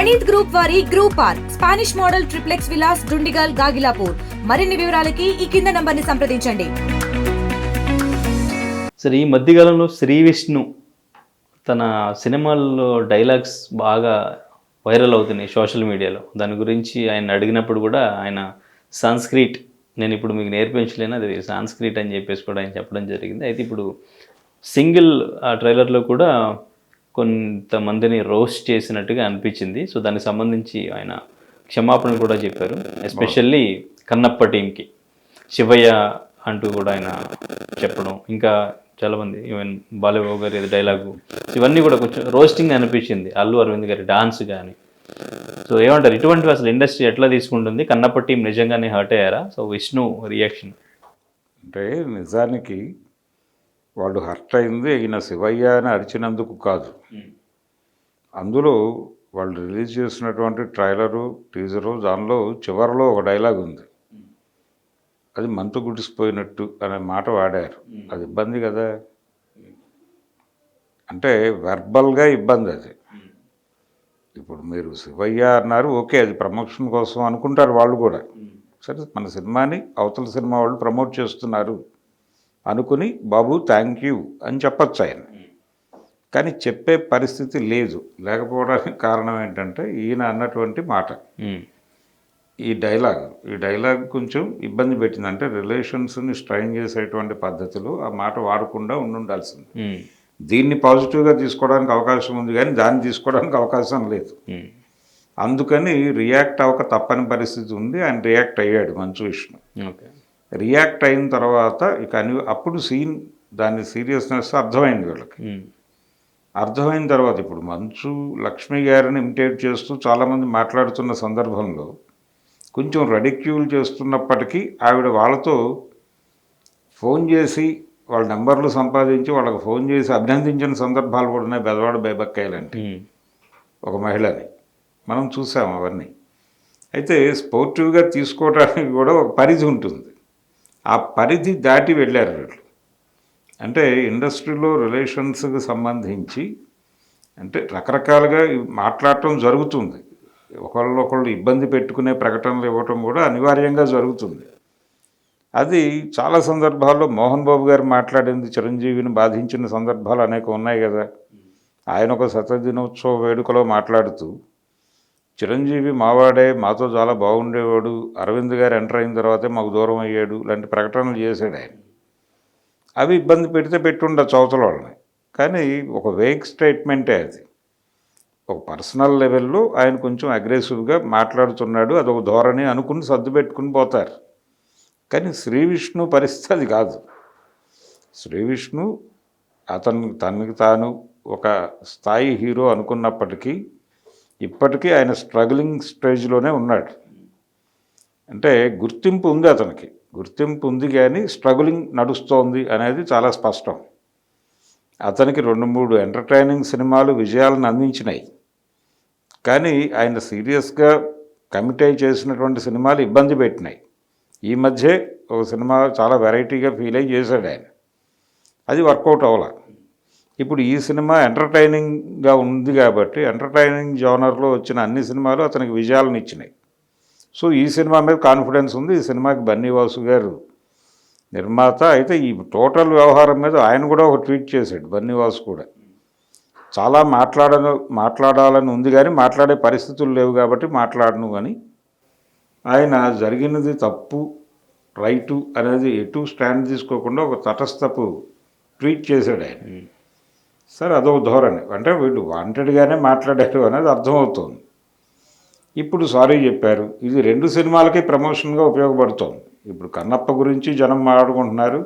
Praneeth group వారి group park Spanish model triplex Vilas Dundigal Gagillapur. మరిన్ని వివరాలకి ఈ కింద నంబర్ని సంప్రదించండి. సరే, ఈ మధ్యకాలంలో శ్రీ విష్ణు తన సినిమాల్లో డైలాగ్స్ బాగా వైరల్ అవుతున్నాయి సోషల్ మీడియాలో. దాని గురించి ఆయన అడిగినప్పుడు కూడా ఆయన సాంస్క్రిట్ నేను ఇప్పుడు మీకు నేర్పించలేను, అది సాంస్క్రిట్ అని చెప్పేసి కూడా ఆయన చెప్పడం జరిగింది. అయితే ఇప్పుడు సింగిల్ ట్రైలర్లో కూడా కొంతమందిని రోస్ట్ చేసినట్టుగా అనిపించింది. సో దానికి సంబంధించి ఆయన క్షమాపణ కూడా చెప్పారు. ఎస్పెషల్లీ కన్నప్ప టీంకి శివయ్య అంటూ కూడా ఆయన చెప్పడం, ఇంకా చాలామంది ఈవెన్ బాలబాబు గారి డైలాగు, ఇవన్నీ కూడా కొంచెం రోస్టింగ్ అనిపించింది. అల్లు అరవింద్ గారి డాన్స్ కానీ. సో ఏమంటారు, ఇటువంటివి అసలు ఇండస్ట్రీ ఎట్లా తీసుకుంటుంది? కన్నప్ప టీం నిజంగానే హర్ట్ అయ్యారా? సో విష్ణు రియాక్షన్ అంటే నిజానికి వాళ్ళు హర్ట్ అయింది ఈయన శివయ్య అని అరిచినందుకు కాదు. అందులో వాళ్ళు రిలీజ్ చేసినటువంటి ట్రైలరు టీజరు దానిలో చివరిలో ఒక డైలాగ్ ఉంది, అది మంతు గుడిసిపోయినట్టు అనే మాట వాడారు. అది ఇబ్బంది కదా, అంటే వెర్బల్గా ఇబ్బంది అది. ఇప్పుడు మీరు శివయ్య అన్నారు, ఓకే, అది ప్రమోషన్ కోసం అనుకుంటారు వాళ్ళు కూడా. సరే, మన సినిమాని అవతల సినిమా వాళ్ళు ప్రమోట్ చేస్తున్నారు అనుకుని బాబు థ్యాంక్ యూ అని చెప్పచ్చు ఆయన. కానీ చెప్పే పరిస్థితి లేదు. లేకపోవడానికి కారణం ఏంటంటే ఈయన అన్నటువంటి మాట, ఈ డైలాగ్ కొంచెం ఇబ్బంది పెట్టింది. అంటే రిలేషన్స్ని స్ట్రైన్ చేసేటువంటి పద్ధతిలో ఆ మాట వాడకుండా ఉండాల్సింది. దీన్ని పాజిటివ్గా తీసుకోవడానికి అవకాశం ఉంది కానీ దాన్ని తీసుకోవడానికి అవకాశం లేదు. అందుకని రియాక్ట్ అవ్వక తప్పని పరిస్థితి ఉంది. ఆయన రియాక్ట్ అయ్యాడు మంచు విష్ణు. రియాక్ట్ అయిన తర్వాత ఇక అప్పుడు సీన్ దాని సీరియస్నెస్ అర్థమైంది వీళ్ళకి. అర్థమైన తర్వాత ఇప్పుడు మంచు లక్ష్మి గారిని ఇమిటేట్ చేస్తూ చాలామంది మాట్లాడుతున్న సందర్భంలో కొంచెం రెడిక్యూల్ చేస్తున్నప్పటికీ ఆవిడ వాళ్ళతో ఫోన్ చేసి వాళ్ళ నెంబర్లు సంపాదించి వాళ్ళకి ఫోన్ చేసి అభినందించిన సందర్భాలు కూడా ఉన్నాయి. బెదవాడ బేబక్కాయలంటే ఒక మహిళని మనం చూసాం అవన్నీ. అయితే స్పోర్టివ్గా తీసుకోవడానికి కూడా ఒక పరిధి ఉంటుంది. ఆ పరిధి దాటి వెళ్ళారు వీళ్ళు. అంటే ఇండస్ట్రీలో రిలేషన్స్కి సంబంధించి అంటే రకరకాలుగా మాట్లాడటం జరుగుతుంది. ఒకళ్ళు ఇబ్బంది పెట్టుకునే ప్రకటనలు ఇవ్వటం కూడా అనివార్యంగా జరుగుతుంది. అది చాలా సందర్భాల్లో మోహన్ బాబు గారు మాట్లాడింది చిరంజీవిని బాధించిన సందర్భాలు అనేక ఉన్నాయి కదా. ఆయన ఒక శతదినోత్సవ వేడుకలో మాట్లాడుతూ చిరంజీవి మావాడే, మాతో చాలా బాగుండేవాడు, అరవింద్ గారు ఎంటర్ అయిన తర్వాతే మాకు దూరం అయ్యాడు లాంటి ప్రకటనలు చేశాడు ఆయన. అవి ఇబ్బంది పెట్టుండొచ్చు అవతల వాళ్ళని. కానీ ఒక వేగ్ స్టేట్మెంటే అది. ఒక పర్సనల్ లెవెల్లో ఆయన కొంచెం అగ్రెసివ్గా మాట్లాడుతున్నాడు, అదొక ధోరణి అనుకుని సర్దు పెట్టుకుని పోతారు. కానీ శ్రీ విష్ణు పరిస్థితి అది కాదు. శ్రీ విష్ణు తనకి తాను ఒక స్థాయి హీరో అనుకున్నప్పటికీ ఇప్పటికీ ఆయన స్ట్రగ్లింగ్ స్టేజ్లోనే ఉన్నాడు. అంటే గుర్తింపు ఉంది, అతనికి గుర్తింపు ఉంది కానీ స్ట్రగులింగ్ నడుస్తోంది అనేది చాలా స్పష్టం. అతనికి 2-3 ఎంటర్టైనింగ్ సినిమాలు విజయాలను అందించినాయి. కానీ ఆయన సీరియస్గా కమిట్ అయి చేసినటువంటి సినిమాలు ఇబ్బంది పెట్టినాయి. ఈ మధ్య ఒక సినిమా చాలా వెరైటీగా ఫీల్ అయ్యి చేశాడు ఆయన, అది వర్కౌట్ అవ్వాల. ఇప్పుడు ఈ సినిమా ఎంటర్టైనింగ్గా ఉంది కాబట్టి ఎంటర్టైనింగ్ జోనర్లో వచ్చిన అన్ని సినిమాలు అతనికి విజయాలను ఇచ్చినాయి. సో ఈ సినిమా మీద కాన్ఫిడెన్స్ ఉంది. ఈ సినిమాకి బన్నీవాసు గారు నిర్మాత. అయితే ఈ టోటల్ వ్యవహారం మీద ఆయన కూడా ఒక ట్వీట్ చేశాడు, బన్నీవాసు కూడా. చాలా మాట్లాడాలని ఉంది కానీ మాట్లాడే పరిస్థితులు లేవు కాబట్టి మాట్లాడను అని ఆయన జరిగినది తప్పు రైటు అనేది ఎటు స్టాండ్ తీసుకోకుండా ఒక తటస్థపు ట్వీట్ చేశాడు ఆయన. సరే, అదొక ధోరణి. అంటే వీళ్ళు వాంటెడ్గానే మాట్లాడారు అనేది అర్థమవుతుంది. ఇప్పుడు సారీ చెప్పారు. ఇది 2 సినిమాలకి ప్రమోషన్గా ఉపయోగపడుతోంది. ఇప్పుడు కన్నప్ప గురించి జనం మాట్లాడుకుంటున్నారు,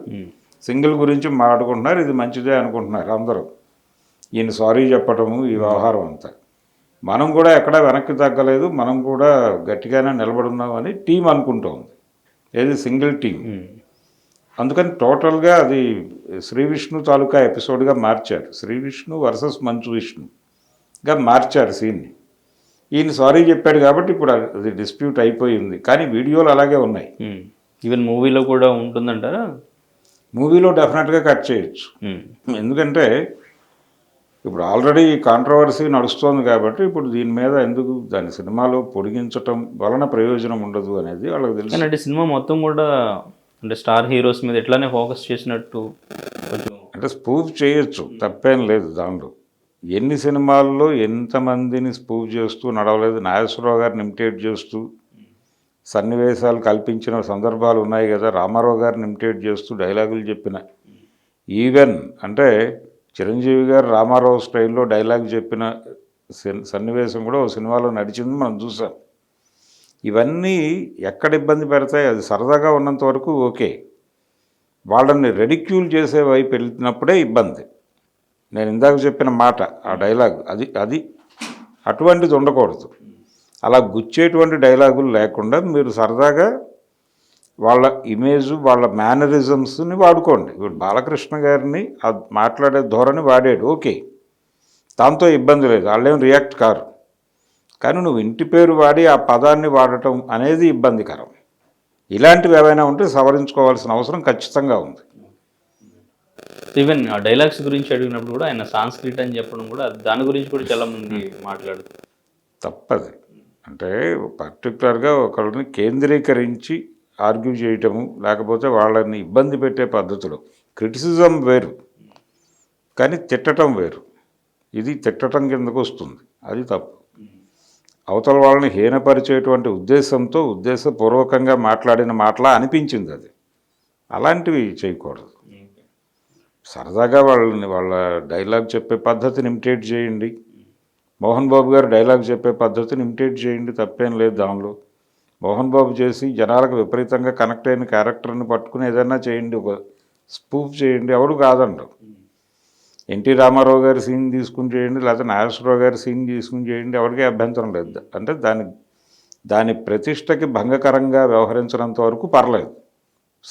సింగిల్ గురించి మాట్లాడుకుంటున్నారు. ఇది మంచిదే అనుకుంటున్నారు అందరూ. ఈయన సారీ చెప్పటము, ఈ వ్యవహారం అంతా. మనం కూడా ఎక్కడా వెనక్కి తగ్గలేదు, మనం కూడా గట్టిగానే నిలబడున్నామని టీం అనుకుంటోంది. ఏది సింగిల్ టీం. అందుకని టోటల్గా అది శ్రీ విష్ణు తాలూకా ఎపిసోడ్గా మార్చారు. శ్రీ విష్ణు వర్సెస్ మంచు విష్ణుగా మార్చారు సీన్ని. ఈయన సారీ చెప్పాడు కాబట్టి ఇప్పుడు అది డిస్ప్యూట్ అయిపోయింది. కానీ వీడియోలు అలాగే ఉన్నాయి. ఈవెన్ మూవీలో కూడా ఉంటుందంటారా? మూవీలో డెఫినెట్గా కట్ చేయొచ్చు. ఎందుకంటే ఇప్పుడు ఆల్రెడీ కాంట్రవర్సీ నడుస్తోంది కాబట్టి ఇప్పుడు దీని మీద ఎందుకు దాని సినిమాలో పొడిగించటం వలన ప్రయోజనం ఉండదు అనేది వాళ్ళకి తెలుసు. కానీ అంటే సినిమా మొత్తం కూడా అంటే స్టార్ హీరోస్ మీద ఎట్లానే ఫోకస్ చేసినట్టు కొంచెం అంటే స్పూఫ్ చేయొచ్చు, తప్పేం లేదు దానిలో. ఎన్ని సినిమాల్లో ఎంతమందిని స్పూఫ్ చేస్తూ నడవలేదు. నాగేశ్వరరావు గారిని ఇమిటేట్ చేస్తూ సన్నివేశాలు కల్పించిన సందర్భాలు ఉన్నాయి కదా. రామారావు గారిని ఇమిటేట్ చేస్తూ డైలాగులు చెప్పిన, ఈవెన్ అంటే చిరంజీవి గారు రామారావు స్టైల్లో డైలాగ్ చెప్పిన సన్నివేశం కూడా ఓ సినిమాలో నడిచింది, మనం చూసాం. ఇవన్నీ ఎక్కడ ఇబ్బంది పెడతాయి? అది సరదాగా ఉన్నంత వరకు ఓకే. వాళ్ళని రెడిక్యూల్ చేసే వైపు వెళ్తున్నప్పుడే ఇబ్బంది. నేను ఇందాక చెప్పిన మాట, ఆ డైలాగ్ అది అటువంటిది ఉండకూడదు. అలా గుచ్చేటువంటి డైలాగులు లేకుండా మీరు సరదాగా వాళ్ళ ఇమేజ్, వాళ్ళ మేనరిజమ్స్ని వాడుకోండి. ఇప్పుడు బాలకృష్ణ గారిని మాట్లాడే ధోరణి వాడాడు, ఓకే, దాంతో ఇబ్బంది లేదు, వాళ్ళేం రియాక్ట్ కారు. కానీ నువ్వు ఇంటి పేరు వాడి ఆ పదాన్ని వాడటం అనేది ఇబ్బందికరం. ఇలాంటివి ఏవైనా ఉంటే సవరించుకోవాల్సిన అవసరం ఖచ్చితంగా ఉంది. ఈవెన్ ఆ డైలాగ్స్ గురించి అడిగినప్పుడు కూడా ఆయన సాంస్క్రిట్ అని చెప్పడం కూడా దాని గురించి కూడా చాలామంది మాట్లాడుతారు. తప్పది. అంటే పర్టికులర్గా ఒకళ్ళని కేంద్రీకరించి ఆర్గ్యూ చేయటము, లేకపోతే వాళ్ళని ఇబ్బంది పెట్టే పద్ధతులు. క్రిటిసిజం వేరు, కానీ తిట్టడం వేరు. ఇది తిట్టడం కిందకు వస్తుంది, అది తప్పు. అవతల వాళ్ళని హీనపరిచేటువంటి ఉద్దేశంతో ఉద్దేశపూర్వకంగా మాట్లాడిన మాటలా అనిపించింది అది. అలాంటివి చేయకూడదు. సరదాగా వాళ్ళ డైలాగ్ చెప్పే పద్ధతిని ఇమిటేట్ చేయండి. మోహన్ బాబు గారు డైలాగ్ చెప్పే పద్ధతిని ఇమిటేట్ చేయండి, తప్పేం లేదు దానిలో. మోహన్ బాబు చేసి జనాలకు విపరీతంగా కనెక్ట్ అయిన క్యారెక్టర్ని పట్టుకుని ఏదైనా చేయండి, ఒక స్పూఫ్ చేయండి, ఎవరు కాదండరు. ఎన్టీ రామారావు గారి సీన్ తీసుకుని చేయండి, లేకపోతే నాగేశ్వరరావు గారి సీన్ తీసుకుని చేయండి, ఎవరికీ అభ్యంతరం లేదు. అంటే దాని ప్రతిష్టకి భంగకరంగా వ్యవహరించినంత వరకు పర్లేదు,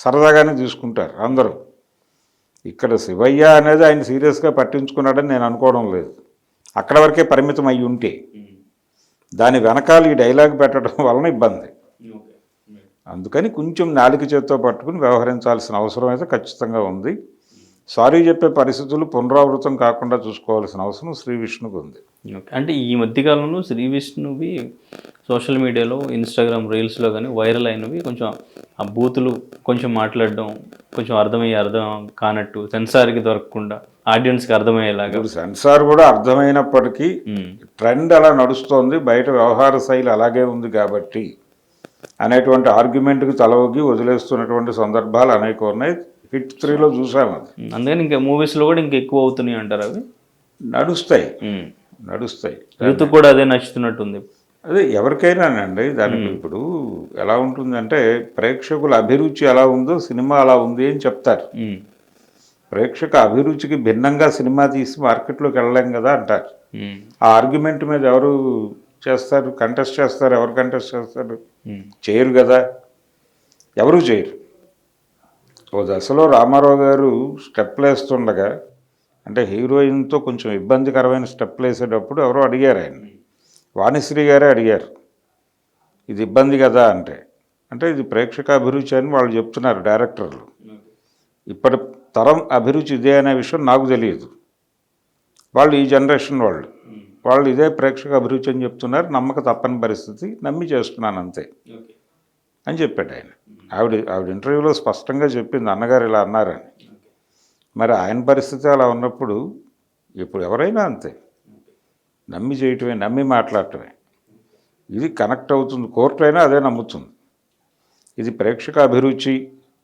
సరదాగానే తీసుకుంటారు అందరూ. ఇక్కడ శివయ్య అనేది ఆయన సీరియస్గా పట్టించుకున్నాడని నేను అనుకోవడం లేదు. అక్కడ వరకే పరిమితం అయ్యి ఉంటే దాని వెనకాల ఈ డైలాగ్ పెట్టడం వలన ఇబ్బంది. అందుకని కొంచెం నాలుక చేత్తో పట్టుకుని వ్యవహరించాల్సిన అవసరం అయితే ఖచ్చితంగా ఉంది. సారీ చెప్పే పరిస్థితులు పునరావృతం కాకుండా చూసుకోవాల్సిన అవసరం శ్రీ విష్ణుకు ఉంది. అంటే ఈ మధ్యకాలంలో శ్రీ విష్ణువి సోషల్ మీడియాలో, ఇన్స్టాగ్రామ్ రీల్స్లో కానీ వైరల్ అయినవి కొంచెం ఆ బూతులు కొంచెం మాట్లాడడం, కొంచెం అర్థం కానట్టు, సెన్సార్కి దొరకకుండా ఆడియన్స్కి అర్థమయ్యేలాగా. ఇప్పుడు సెన్సార్ కూడా అర్థమైనప్పటికీ ట్రెండ్ అలా నడుస్తోంది, బయట వ్యవహార శైలి అలాగే ఉంది కాబట్టి అనేటువంటి ఆర్గ్యుమెంట్కి తలవొగ్గి వదిలేస్తున్నటువంటి సందర్భాలు అనేక ఉన్నాయి. హిట్ 3లో చూసాము అది. అందుకని ఇంకా మూవీస్లో కూడా ఇంకా ఎక్కువ అవుతున్నాయి అంటారు. అవి నడుస్తాయి. యూత్ కూడా అదే నచ్చుతున్నట్టుంది. అదే ఎవరికైనానండి. దానికి ఇప్పుడు ఎలా ఉంటుందంటే ప్రేక్షకుల అభిరుచి ఎలా ఉందో సినిమా అలా ఉంది అని చెప్తారు. ప్రేక్షక అభిరుచికి భిన్నంగా సినిమా తీసి మార్కెట్లోకి వెళ్ళలేం కదా అంటారు. ఆ ఆర్గ్యుమెంట్ మీద ఎవరు చేస్తారు? కంటెస్ట్ చేస్తారు. ఎవరు కంటెస్ట్ చేస్తారు? చేయరు కదా, ఎవరు చేయరు. ఓ దశలో రామారావు గారు స్టెప్లు వేస్తుండగా, అంటే హీరోయిన్తో కొంచెం ఇబ్బందికరమైన స్టెప్లు వేసేటప్పుడు ఎవరో అడిగారు ఆయన్ని, వాణిశ్రీ గారే అడిగారు, ఇది ఇబ్బంది కదా అంటే ఇది ప్రేక్షక అభిరుచి అని వాళ్ళు చెప్తున్నారు డైరెక్టర్లు. ఇప్పటి తరం అభిరుచి ఇదే అనే విషయం నాకు తెలియదు. వాళ్ళు ఈ జనరేషన్ వాళ్ళు ఇదే ప్రేక్షక అభిరుచి అని చెప్తున్నారు. నమ్మక తప్పని పరిస్థితి, నమ్మి చేస్తున్నాను అంతే అని చెప్పాడు ఆయన. ఆవిడ ఇంటర్వ్యూలో స్పష్టంగా చెప్పింది, అన్నగారు ఇలా అన్నారని. మరి ఆయన పరిస్థితి అలా ఉన్నప్పుడు ఇప్పుడు ఎవరైనా అంతే, నమ్మి చేయటమే, నమ్మి మాట్లాడటమే. ఇది కనెక్ట్ అవుతుంది, కోర్టు అయినా అదే నమ్ముతుంది. ఇది ప్రేక్షక అభిరుచి,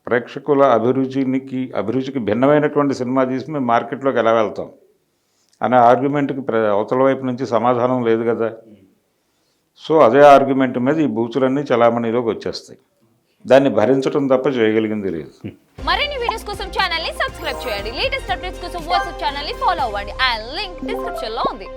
ప్రేక్షకుల అభిరుచికి భిన్నమైనటువంటి సినిమా తీసి మేము మార్కెట్లోకి ఎలా వెళ్తాం అనే ఆర్గ్యుమెంట్కి అవతల వైపు నుంచి సమాధానం లేదు కదా. సో అదే ఆర్గ్యుమెంట్ మీద ఈ బూతులన్నీ చలామణిలోకి వచ్చేస్తాయి. దాన్ని భరించడం తప్ప చేయగలిగింది లేదు. మరిన్ని వీడియోస్ కోసం ఛానల్ ని సబ్స్క్రైబ్ చేయండి. లేటెస్ట్ అప్డేట్స్ కోసం వాట్సాప్ ఛానల్ ని ఫాలో అవ్వండి. ఆ లింక్ డిస్క్రిప్షన్ లో ఉంది.